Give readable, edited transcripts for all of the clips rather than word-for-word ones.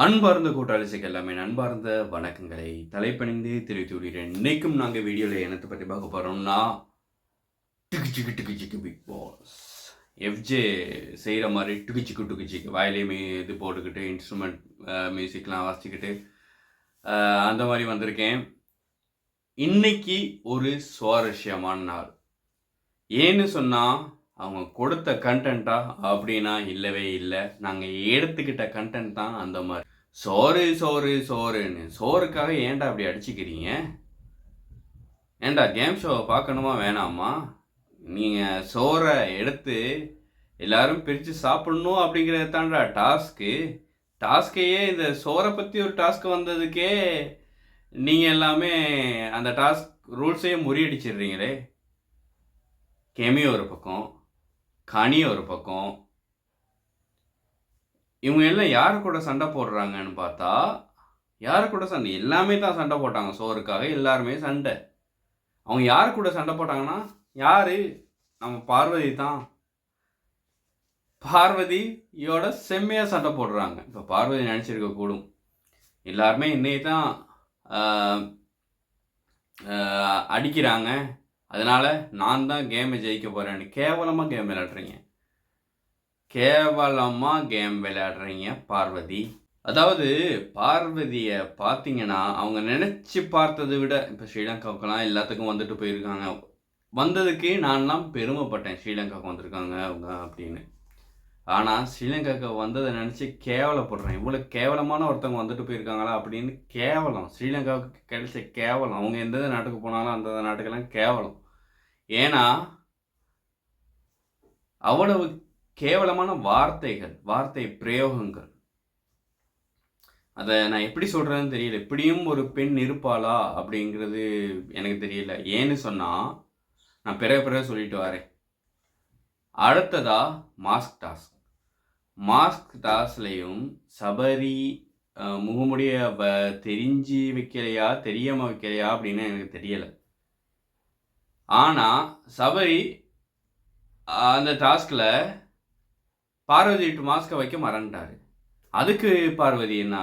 அன்பார்ந்த கூட்டாளிகளுக்கு எல்லாமே அன்பார்ந்த வணக்கங்களை தலைப்பணிந்து தெரிவித்து விடுகிறேன். இன்னைக்கும் நாங்கள் வீடியோவில் என்னத்தை பற்றி பார்க்க போகிறோம்னா டிக்கு சிக்கு டிக்கு சிக்கு பிக் பாஸ் எஃப்ஜே செய்கிற மாதிரி டுக்கு சிக்கு டுக்கு சிக்கு வாயிலே இது போட்டுக்கிட்டு இன்ஸ்ட்ருமெண்ட் மியூசிக்லாம் வாசிச்சுக்கிட்டு அந்த மாதிரி வந்திருக்கேன். இன்னைக்கு ஒரு சுவாரஸ்யமான நாள். ஏன்னு சொன்னால் அவங்க கொடுத்த கண்டென்ட்டா அப்படின்னா இல்லவே இல்லை. நாங்கள் எடுத்துக்கிட்ட கண்டென்ட் தான் அந்த மாதிரி. சோறுன்னு சோறுக்காக ஏன்டா அப்படி அடிச்சுக்கிறீங்க? ஏன்டா கேம் ஷோவை பார்க்கணுமா வேணாமா? நீங்கள் சோறை எடுத்து எல்லாரும் பிரித்து சாப்பிடணும் அப்படிங்கிறது தான்டா டாஸ்க்கையே இந்த சோறை பற்றி ஒரு டாஸ்க் வந்ததுக்கே நீங்கள் எல்லாமே அந்த டாஸ்க் ரூல்ஸையே முறியடிச்சிடுறீங்களே. கெமி ஒரு பக்கம், கனி ஒரு பக்கம், இவங்க எல்லாம் யாரு கூட சண்டை போடுறாங்கன்னு பார்த்தா யாரு கூட சண்டை? எல்லாமே தான் சண்டை போட்டாங்க சோறுக்காக. எல்லாருமே சண்டை. அவங்க யாரு கூட சண்டை போட்டாங்கன்னா யாரு? நம்ம பார்வதி தான். பார்வதியோட செம்மையாக சண்டை போடுறாங்க. இப்போ பார்வதி நினச்சிருக்க கூடும் எல்லாருமே இன்னைக்கு தான் அடிக்கிறாங்க, அதனால் நான் தான் கேமை ஜெயிக்க போகிறேன்னு கேவலமாக கேம் விளையாடுறீங்க பார்வதி. அதாவது பார்வதியை பார்த்தீங்கன்னா அவங்க நினச்சி பார்த்ததை விட இப்போ ஸ்ரீலங்காவுக்கெல்லாம் எல்லாத்துக்கும் வந்துட்டு போயிருக்காங்க. வந்ததுக்கு நான்லாம் பெருமைப்பட்டேன், ஸ்ரீலங்காவுக்கு வந்திருக்காங்க அவங்க அப்படின்னு. ஆனால் ஸ்ரீலங்காவுக்கு வந்ததை நினச்சி கேவலப்படுறேன். இவ்வளோ கேவலமான ஒருத்தவங்க வந்துட்டு போயிருக்காங்களா அப்படின்னு கேவலம். ஸ்ரீலங்காவுக்கு கிடைச்ச கேவலம். அவங்க எந்த நாட்டுக்கு போனாலும் அந்த நாட்டுக்கெல்லாம் கேவலம். ஏன்னா அவ்வளவு கேவலமான வார்த்தை பிரயோகங்கள். அதை நான் எப்படி சொல்கிறேன்னு தெரியல. இப்படியும் ஒரு பெண் இருப்பாளா அப்படிங்கிறது எனக்கு தெரியல. ஏன்னு சொன்னால் நான் பிறகு சொல்லிட்டு வரேன். அடுத்ததா மாஸ்க் டாஸ்லையும் சபரி முகமுடிய தெரிஞ்சு வைக்கலையா தெரியாமல் வைக்கலையா அப்படின்னு எனக்கு தெரியலை. ஆனால் சபரி அந்த டாஸ்கில் பார்வதி மாஸ்கை வைக்க மறந்துட்டாரு. அதுக்கு பார்வதி என்ன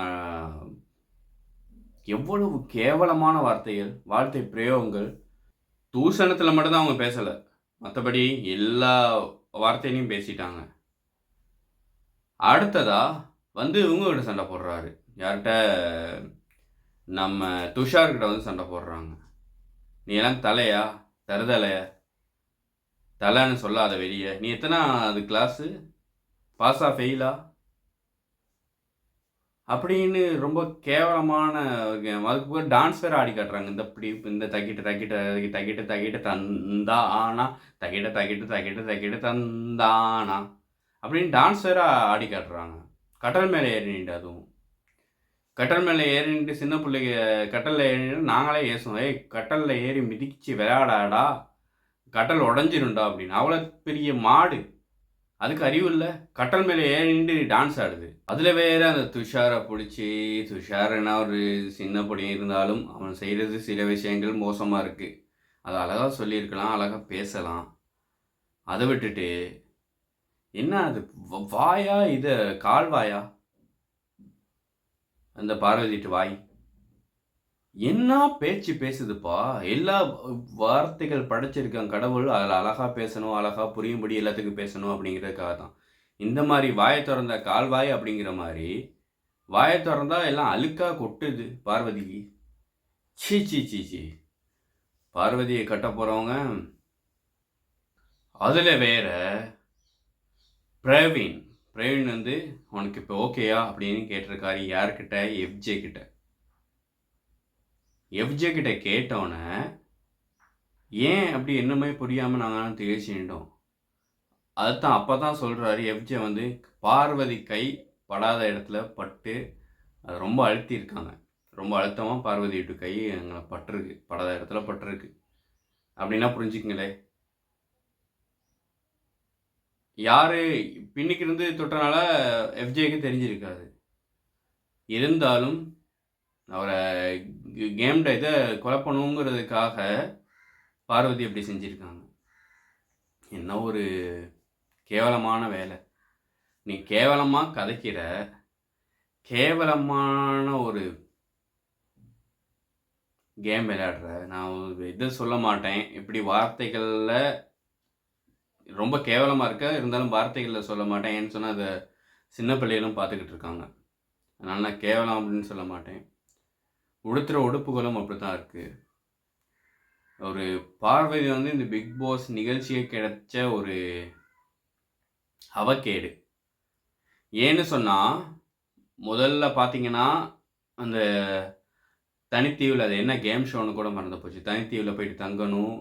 எவ்வளவு கேவலமான வார்த்தை பிரயோகங்கள். தூஷணத்தில் மட்டும்தான் அவங்க பேசலை, மற்றபடி எல்லா வார்த்தையிலையும் பேசிட்டாங்க. அடுத்ததா இவங்ககிட்ட சண்டை போடுறாரு. யார்கிட்ட? நம்ம துஷார்கிட்ட சண்டை போடுறாங்க. நீ எல்லாம் தலையா தருதலையா? தலைன்னு சொல்லாத வெளியே. நீ எத்தனை அது கிளாஸு பாஸா ஃபெயிலா அப்படின்னு ரொம்ப கேவலமான அதுக்கு போய் டான்ஸ் வேறு ஆடி காட்டுறாங்க. இந்த தக்கிட்டு தந்தானா தக்கிட்டு தந்தானா அப்படின்னு டான்ஸ் வேறு ஆடி காட்டுறாங்க. கட்டல் மேலே ஏறினிட்டு, அதுவும் கட்டல் மேலே ஏறினிட்டு சின்ன பிள்ளைங்க கட்டலில் ஏறிட்டு நாங்களே ஏசுவோம், கட்டலில் ஏறி மிதிச்சு விளையாடாடா, கட்டல் உடஞ்சிருண்டா அப்படின்னு. அவ்வளோ பெரிய மாடு, அதுக்கு அறிவு இல்லை. கட்டல் மேலே ஏறிண்டு டான்ஸ் ஆடுது. அதில் வேறு அந்த துஷாரை பிடிச்சி, துஷார்னா ஒரு சின்ன பொடியும் இருந்தாலும் அவன் செய்கிறது சில விஷயங்கள் மோசமாக இருக்குது. அதை அழகாக சொல்லியிருக்கலாம், அழகாக பேசலாம். அதை விட்டுட்டு என்ன அது வாயா, இதை கால்வாயா அந்த பார்வதிட்டு வாய் என்ன பேச்சு பேசுதுப்பா. எல்லா வார்த்தைகள் படைச்சிருக்காங்க கடவுள். அதில் அழகாக பேசணும், அழகாக புரியும்படி எல்லாத்துக்கும் பேசணும் அப்படிங்கிறதுக்காக தான். இந்த மாதிரி வாயை திறந்த கால்வாய் அப்படிங்கிற மாதிரி வாயை திறந்தா எல்லாம் அழுக்காக கொட்டுது பார்வதிக்கு. சீ பார்வதியை கட்ட போகிறவங்க. அதில் வேற பிரவீன் உனக்கு இப்போ ஓகேயா அப்படின்னு கேட்டிருக்காரு. யார்கிட்ட? எஃப்ஜே கிட்ட கேட்டோன்னே ஏன் அப்படி என்னமே புரியாமல் நாங்கள் திகழ்ச்சிட்டோம். அதுதான் அப்போ தான் சொல்கிறாரு எஃப்ஜே பார்வதி கை படாத இடத்துல பட்டு அது ரொம்ப அழுத்தியிருக்காங்க. ரொம்ப அழுத்தமாக பார்வதி விட்டு கை அங்கே பட்டிருக்கு, படாத இடத்துல பட்டிருக்கு அப்படின்னா புரிஞ்சுக்குங்களே. யார் பின்னிக்கு இருந்து தொட்டனால எஃப்ஜேக்கு தெரிஞ்சிருக்காது. இருந்தாலும் அவரை கேம்ட இதை குழப்பணுங்கிறதுக்காக பார்வதி அப்படி செஞ்சுருக்காங்க. என்ன ஒரு கேவலமான வேலை. நீ கேவலமாக கதைக்கிற, கேவலமான ஒரு கேம் விளையாடுற. நான் இது சொல்ல மாட்டேன். இப்படி வார்த்தைகள்ல ரொம்ப கேவலமா இருக்கு. இருந்தாலும் வார்த்தைகள்ல சொல்ல மாட்டேன். ஏன்னு சொன்னா, அத சின்ன பிள்ளைகளும் பார்த்துக்கிட்டு இருக்காங்க. அதனால நான் கேவலம் அப்படின்னு சொல்ல மாட்டேன். உடுத்துற உடுப்புகளும் அப்படித்தான் இருக்கு. ஒரு பார்வதி வந்து இந்த பிக் பாஸ் நிகழ்ச்சிக்கு கிடைச்ச ஒரு அவக்கேடு. ஏன்னு சொன்னா, முதல்ல பார்த்தீங்கன்னா, அந்த தனித்தீவுல அது என்ன கேம் ஷோன்னு கூட மறந்து போச்சு. தனித்தீவுல போயிட்டு தங்கணும்,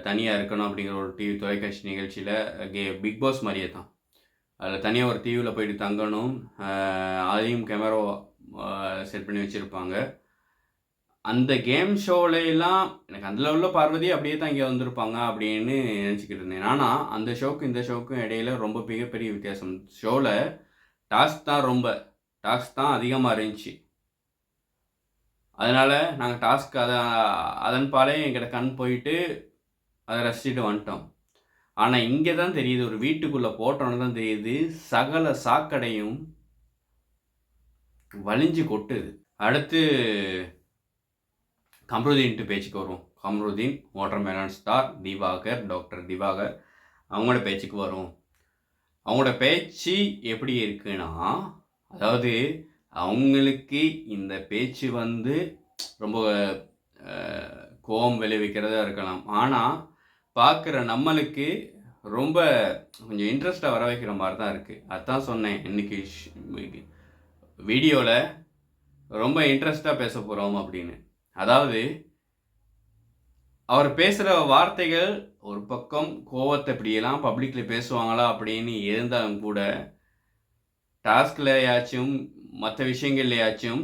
தனியா இருக்கணும் அப்படிங்கிற ஒரு டிவி தொலைக்காட்சி நிகழ்ச்சியில பிக் பாஸ் மாரியே தான். அதில் தனியாக ஒரு தீவில் போயிட்டு தங்கணும், அதையும் கேமரா செட் பண்ணி வச்சுருப்பாங்க. அந்த கேம் ஷோவிலலாம் எனக்கு அதில் உள்ள பார்வதி அப்படியே தான் இங்கே வந்திருப்பாங்க அப்படின்னு நினச்சிக்கிட்டு இருந்தேன். ஆனால் அந்த ஷோக்கும் இந்த ஷோக்கும் இடையில ரொம்ப மிகப்பெரிய வித்தியாசம். ஷோவில் டாஸ்க் தான் அதிகமாக இருந்துச்சு. அதனால் நாங்கள் டாஸ்க் அதன் பாலே எங்கிட்ட கண் போயிட்டு அதை ரசிச்சுட்டு வந்துட்டோம். ஆனால் இங்கே தான் தெரியுது, ஒரு வீட்டுக்குள்ளே போட்டோன்னு தான் தெரியுது, சகல சாக்கடையும் வலிஞ்சு கொட்டுது. அடுத்து கம்ருதீன்ட்டு பேச்சுக்கு வரும். Kamrudeen, watermelon star, Divakar, doctor Divakar, அவங்களோட பேச்சுக்கு வரும். அவங்களோட பேச்சு எப்படி இருக்குன்னா, அதாவது அவங்களுக்கு இந்த பேச்சு வந்து ரொம்ப கோபம் விளைவிக்கிறதா இருக்கலாம். ஆனால் பார்க்குற நம்மளுக்கு ரொம்ப கொஞ்சம் இன்ட்ரெஸ்ட்டாக வர வைக்கிற மாதிரி தான் இருக்குது. அதுதான் சொன்னேன், இன்றைக்கி வீடியோவில் ரொம்ப இன்ட்ரெஸ்ட்டாக பேச போகிறோம் அப்படின்னு. அதாவது அவர் பேசுகிற வார்த்தைகள் ஒரு பக்கம் கோவத்தை இப்படியெல்லாம் பப்ளிக்கில் பேசுவாங்களா அப்படின்னு இருந்தாலும் கூட, டாஸ்க்லையாச்சும் மற்ற விஷயங்கள்லையாச்சும்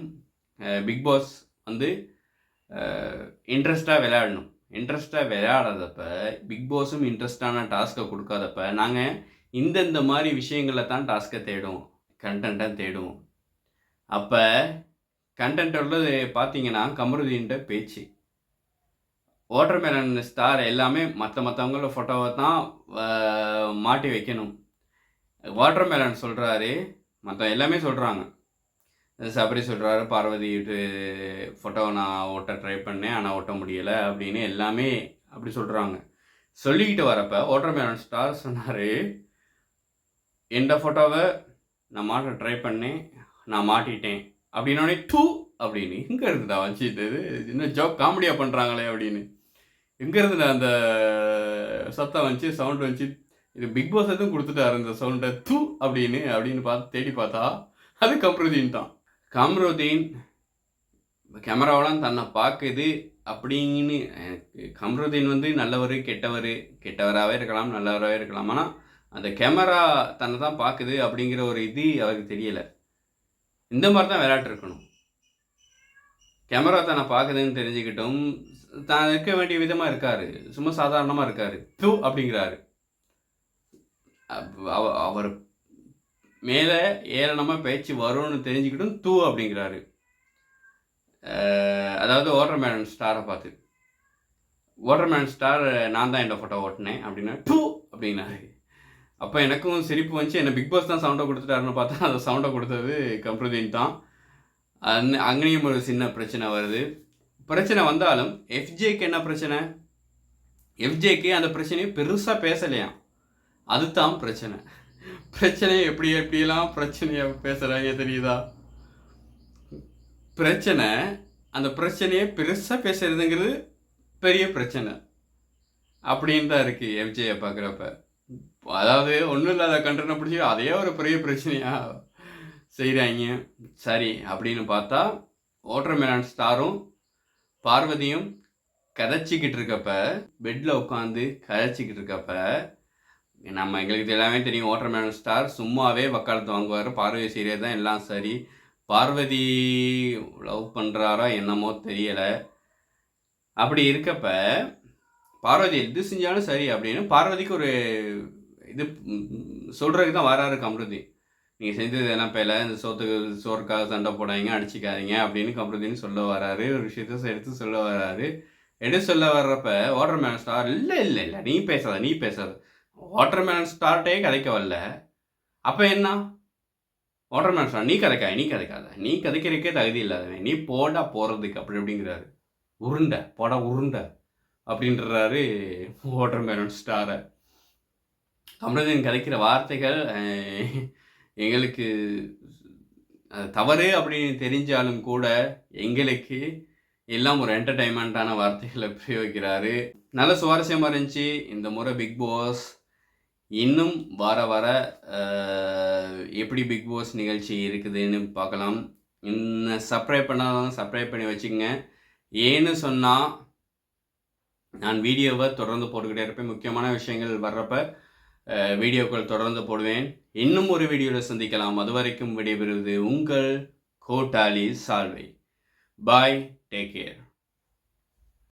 பிக் பாஸ் வந்து இன்ட்ரெஸ்ட்டாக விளையாடணும். இன்ட்ரெஸ்ட்டாக விளையாடாதப்ப, பிக் பாஸும் இன்ட்ரெஸ்டான டாஸ்க்கை கொடுக்காதப்ப, நாங்கள் இந்த மாதிரி விஷயங்களில் தான் டாஸ்க்கை தேடுவோம், கண்டென்ட்டை தேடுவோம். அப்போ கண்டென்ட் உள்ளது பார்த்தீங்கன்னா கமருதீன்ட்ட பேச்சு, வாட்டர்மெலன் ஸ்டார் எல்லாமே மற்றவங்கள ஃபோட்டோவை தான் மாட்டி வைக்கணும். வாட்டர்மெலன் சொல்கிறாரு, மற்ற எல்லாமே சொல்கிறாங்க. சபரி சொல்கிறாரு, பார்வதி ஃபோட்டோவை நான் ஒட்ட ட்ரை பண்ணேன், ஆனால் ஒட்ட முடியலை அப்படின்னு எல்லாமே அப்படி சொல்கிறாங்க. சொல்லிக்கிட்டு வரப்போ வாட்டர்மெலன் ஸ்டார் சொன்னார், எந்த ஃபோட்டோவை நான் மாட்ட ட்ரை பண்ணேன், நான் மாட்டிட்டேன் அப்படின்னோடனே டூ அப்படின்னு எங்கே இருந்துடா வச்சுட்டு இன்னும் ஜோக் காமெடியாக பண்ணுறாங்களே அப்படின்னு எங்கே இருந்துடா அந்த சத்தம் வந்துச்சு, சவுண்டு வந்துச்சு. இது பிக் பாஸ் எதுவும் கொடுத்துட்டாரு இந்த சவுண்டை டூ அப்படின்னு பார்த்து தேடி பார்த்தா அது கம்ருதீன் தான். கம்ருதீன் கேமராவெலாம் தன்னை பார்க்குது அப்படின்னு. கம்ருதீன் வந்து நல்லவர் கெட்டவராகவே இருக்கலாம், நல்லவராகவே இருக்கலாம். ஆனால் அந்த கேமரா தன்னை தான் பார்க்குது அப்படிங்கிற ஒரு இது அவருக்கு தெரியலை. இந்த மாதிரி தான் விளையாட்டு இருக்கணும். கேமரா தன்னை பார்க்குதுன்னு தெரிஞ்சுக்கிட்டும் தான் இருக்க வேண்டிய விதமாக இருக்கார், சும்மா சாதாரணமாக இருக்கார். டூ அப்படிங்கிறாரு. அவர் மேலே ஏளனமாக பேச்சு வரும்னு தெரிஞ்சுக்கிட்டும் டூ அப்படிங்கிறாரு. அதாவது வாட்டர்மெலன் ஸ்டாரை பார்த்து, வாட்டர்மெலன் ஸ்டார் நான் தான் இந்த ஃபோட்டோ ஓட்டினேன் அப்படின்னா டூ அப்படின்னாரு. அப்போ எனக்கும் சிரிப்பு வந்துச்சு. என்ன பிக் பாஸ் தான் சவுண்டை கொடுத்துட்டாருன்னு பார்த்தா அந்த சவுண்டை கொடுத்தது கம்ருதீன் தான். அங்கேயும் ஒரு சின்ன பிரச்சனை வருது. பிரச்சனை வந்தாலும் எஃப்ஜேக்கு என்ன பிரச்சனை? எஃப்ஜேக்கு அந்த பிரச்சனையை பெருசாக பேசலையாம். அதுதான் பிரச்சனை. பிரச்சனையை எப்படியெல்லாம் பிரச்சனையை பேசுகிறாங்க தெரியுதா? பிரச்சனை, அந்த பிரச்சனையை பெருசாக பேசுறதுங்கிறது பெரிய பிரச்சனை அப்படின்னு தான் இருக்குது எஃப்ஜேயை பார்க்குறப்ப. அதாவது ஒன்றும் இல்லாத கண்டனை பிடிச்சி அதையே ஒரு பெரிய பிரச்சனையாக செய்கிறாங்க. சரி அப்படின்னு பார்த்தா வாட்டர்மெலன் ஸ்டாரும் பார்வதியும் கதைச்சிக்கிட்டு இருக்கப்ப, பெட்டில் உட்காந்து கதைச்சிக்கிட்டு இருக்கப்ப, நம்ம எங்களுக்கு எல்லாமே தெரியும் வாட்டர்மெலன் ஸ்டார் சும்மாவே வக்காலத்து வாங்குவார். பார்வதி சீரியல் தான் எல்லாம் சரி. பார்வதி லவ் பண்ணுறாரா என்னமோ தெரியலை. அப்படி இருக்கப்ப பார்வதி எது செஞ்சாலும் சரி அப்படின்னு பார்வதிக்கு ஒரு இது சொல்கிறதுக்கு தான் வராரு கம்ருதீன். நீங்கள் செஞ்சது எல்லாம் பேல, இந்த சோறுக்காக சண்டை போடாதீங்க, அடிச்சிக்காதீங்க அப்படின்னு கம்ருதீன் சொல்ல வராரு. ஒரு விஷயத்த எடுத்து சொல்ல வராரு. எடுத்து சொல்ல வர்றப்ப வாட்டர்மெலன் ஸ்டார் இல்லை நீ பேசாத. வாட்டர்மெலன் ஸ்டார்ட்டே கதைக்க வரல. அப்போ என்ன? வாட்டர்மேன் சொன்னா நீ கதைக்காத நீ கதைக்கிறதுக்கே தகுதி இல்லாதவன் நீ போடா போகிறதுக்கு அப்படி அப்படிங்கிறாரு. போடா உருண்டை அப்படின்றாரு வாட்டர்மேலன் ஸ்டாரை. கமருதீன் கதைக்கிற வார்த்தைகள் எங்களுக்கு தவறு அப்படின்னு தெரிஞ்சாலும் கூட எங்களுக்கு எல்லாம் ஒரு என்டர்டைன்மெண்ட்டான வார்த்தைகளை பிரயோகிக்கிறாரு. நல்ல சுவாரஸ்யமாக இருந்துச்சு இந்த முறை பிக் பாஸ். இன்னும் வர எப்படி பிக் பாஸ் நிகழ்ச்சி இருக்குதுன்னு பார்க்கலாம். இன்னும் சப்ஸ்கிரைப் பண்ணாதான் சப்ஸ்கிரைப் பண்ணி வச்சுக்கங்க. ஏன்னு சொன்னால் நான் வீடியோவை தொடர்ந்து போட்டுக்கிட்டே இருப்பேன். முக்கியமான விஷயங்கள் வர்றப்ப வீடியோக்கள் தொடர்ந்து போடுவேன். இன்னும் ஒரு வீடியோவில் சந்திக்கலாம். அதுவரைக்கும் விடைபெறுவது உங்கள் கோட்டாலி சால்வை. பாய், டேக் கேர்.